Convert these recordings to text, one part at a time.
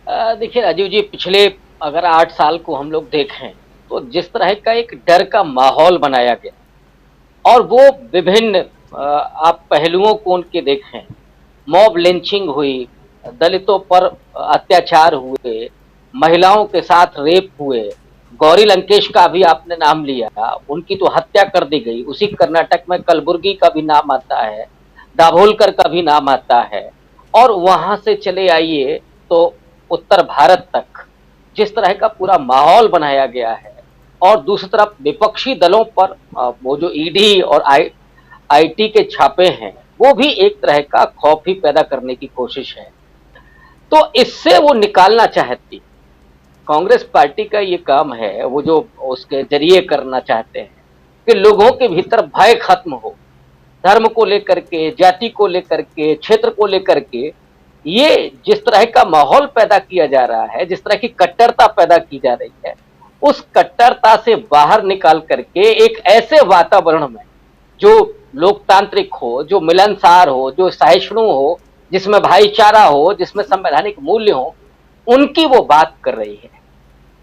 देखिए राजीव जी, पिछले अगर 8 साल को हम लोग देखें, तो जिस तरह का एक डर का माहौल बनाया गया और वो विभिन्न आप पहलुओं को उनके देखें, मॉब लिंचिंग हुई, दलितों पर अत्याचार हुए, महिलाओं के साथ रेप हुए, गौरी लंकेश का भी आपने नाम लिया, उनकी तो हत्या कर दी गई। उसी कर्नाटक में कलबुर्गी का भी नाम आता है, दाभोलकर का भी नाम आता है। और वहां से चले आइए तो उत्तर भारत तक जिस तरह का पूरा माहौल बनाया गया है, और दूसरी तरफ विपक्षी दलों पर वो जो ईडी और आईटी के छापे हैं, वो भी एक तरह का खौफ ही पैदा करने की कोशिश है। तो इससे वो निकालना चाहती, कांग्रेस पार्टी का ये काम है, वो जो उसके जरिए करना चाहते हैं कि लोगों के भीतर भय खत्म हो, धर्म को लेकर के, जाति को लेकर के, क्षेत्र को लेकर के। ये जिस तरह का माहौल पैदा किया जा रहा है, जिस तरह की कट्टरता पैदा की जा रही है, उस कट्टरता से बाहर निकाल करके एक ऐसे वातावरण में जो लोकतांत्रिक हो, जो मिलनसार हो, जो सहिष्णु हो, जिसमें भाईचारा हो, जिसमें संवैधानिक मूल्य हो, उनकी वो बात कर रही है।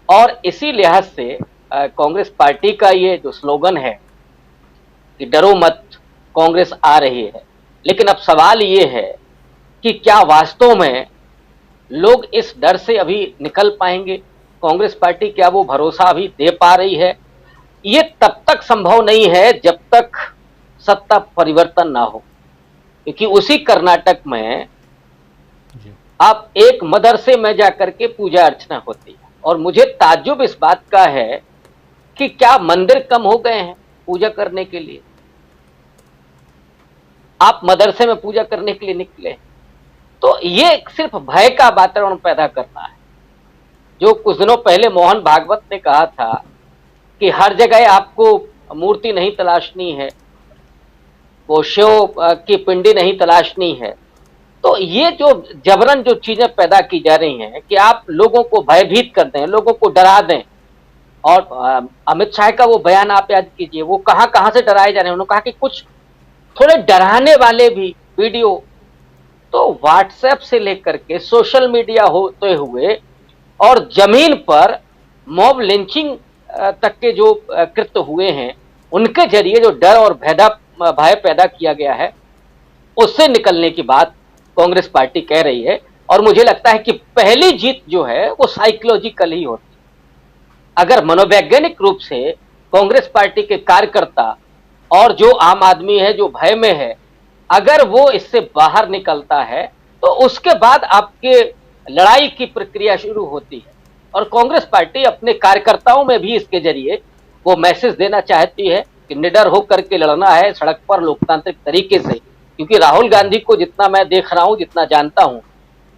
और इसी लिहाज से कांग्रेस पार्टी का ये जो स्लोगन है कि डरो मत, कांग्रेस आ रही है। लेकिन अब सवाल ये है कि क्या वास्तव में लोग इस डर से अभी निकल पाएंगे? कांग्रेस पार्टी क्या वो भरोसा अभी दे पा रही है? ये तब तक संभव नहीं है जब तक सत्ता परिवर्तन ना हो, क्योंकि उसी कर्नाटक में आप एक मदरसे में जाकर के पूजा अर्चना होती है। और मुझे ताज्जुब इस बात का है कि क्या मंदिर कम हो गए हैं पूजा करने के लिए? आप मदरसे में पूजा करने के लिए निकले। तो ये सिर्फ भय का वातावरण पैदा करना है। जो कुछ दिनों पहले मोहन भागवत ने कहा था कि हर जगह आपको मूर्ति नहीं तलाशनी है, वो शिव की पिंडी नहीं तलाशनी है। तो ये जो जबरन जो चीजें पैदा की जा रही हैं कि आप लोगों को भयभीत कर दें, लोगों को डरा दें। और अमित शाह का वो बयान आप याद कीजिए, वो कहां कहां से डराए जा रहे हैं। उन्होंने कहा कि कुछ थोड़े डराने वाले भी वीडियो तो व्हाट्सएप से लेकर के सोशल मीडिया होते हुए और जमीन पर मॉब लिंचिंग तक के जो कृत्य हुए हैं, उनके जरिए जो डर और भय पैदा किया गया है, उससे निकलने की बात कांग्रेस पार्टी कह रही है। और मुझे लगता है कि पहली जीत जो है वो साइकोलॉजिकल ही होती है। अगर मनोवैज्ञानिक रूप से कांग्रेस पार्टी के कार्यकर्ता और जो आम आदमी है जो भय में है, अगर वो इससे बाहर निकलता है, तो उसके बाद आपके लड़ाई की प्रक्रिया शुरू होती है। और कांग्रेस पार्टी अपने कार्यकर्ताओं में भी इसके जरिए वो मैसेज देना चाहती है कि निडर होकर के लड़ना है सड़क पर लोकतांत्रिक तरीके से। क्योंकि राहुल गांधी को जितना मैं देख रहा हूं, जितना जानता हूं,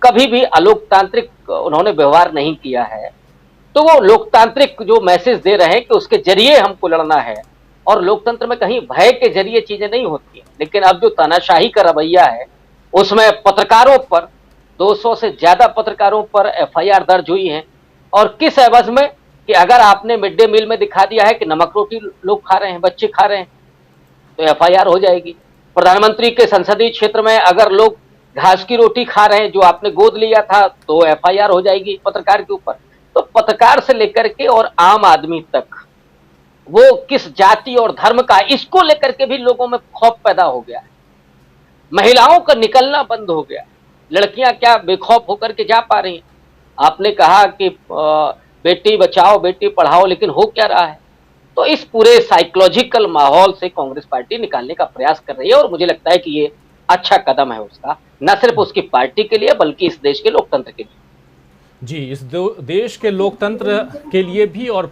कभी भी अलोकतांत्रिक उन्होंने व्यवहार नहीं किया है। तो वो लोकतांत्रिक जो मैसेज दे रहे हैं कि उसके जरिए हमको लड़ना है। और लोकतंत्र में कहीं भय के जरिए चीजें नहीं होती हैं। लेकिन अब जो तानाशाही का रवैया है, उसमें पत्रकारों पर 200 से ज्यादा पत्रकारों पर एफआईआर दर्ज हुई है। और किस एवज में? कि अगर आपने मिड डे मील में दिखा दिया है कि नमक रोटी लोग खा रहे हैं, बच्चे खा रहे हैं, तो एफआईआर हो जाएगी। प्रधानमंत्री के संसदीय क्षेत्र में अगर लोग घास की रोटी खा रहे हैं जो आपने गोद लिया था, तो एफआईआर हो जाएगी पत्रकार के ऊपर। तो पत्रकार से लेकर के और आम आदमी तक, वो किस जाति और धर्म का, इसको लेकर के भी लोगों में खौफ पैदा हो गया है। महिलाओं का निकलना बंद हो गया। लड़कियां क्या बेखौफ होकर के जा पा रही हैं? आपने कहा कि बेटी बचाओ बेटी पढ़ाओ, लेकिन हो क्या रहा है? तो इस पूरे साइकोलॉजिकल माहौल से कांग्रेस पार्टी निकालने का प्रयास कर रही है। और मुझे लगता है कि ये अच्छा कदम है उसका, न सिर्फ उसकी पार्टी के लिए बल्कि इस देश के लोकतंत्र के लिए। जी, इस देश के लोकतंत्र के लिए भी और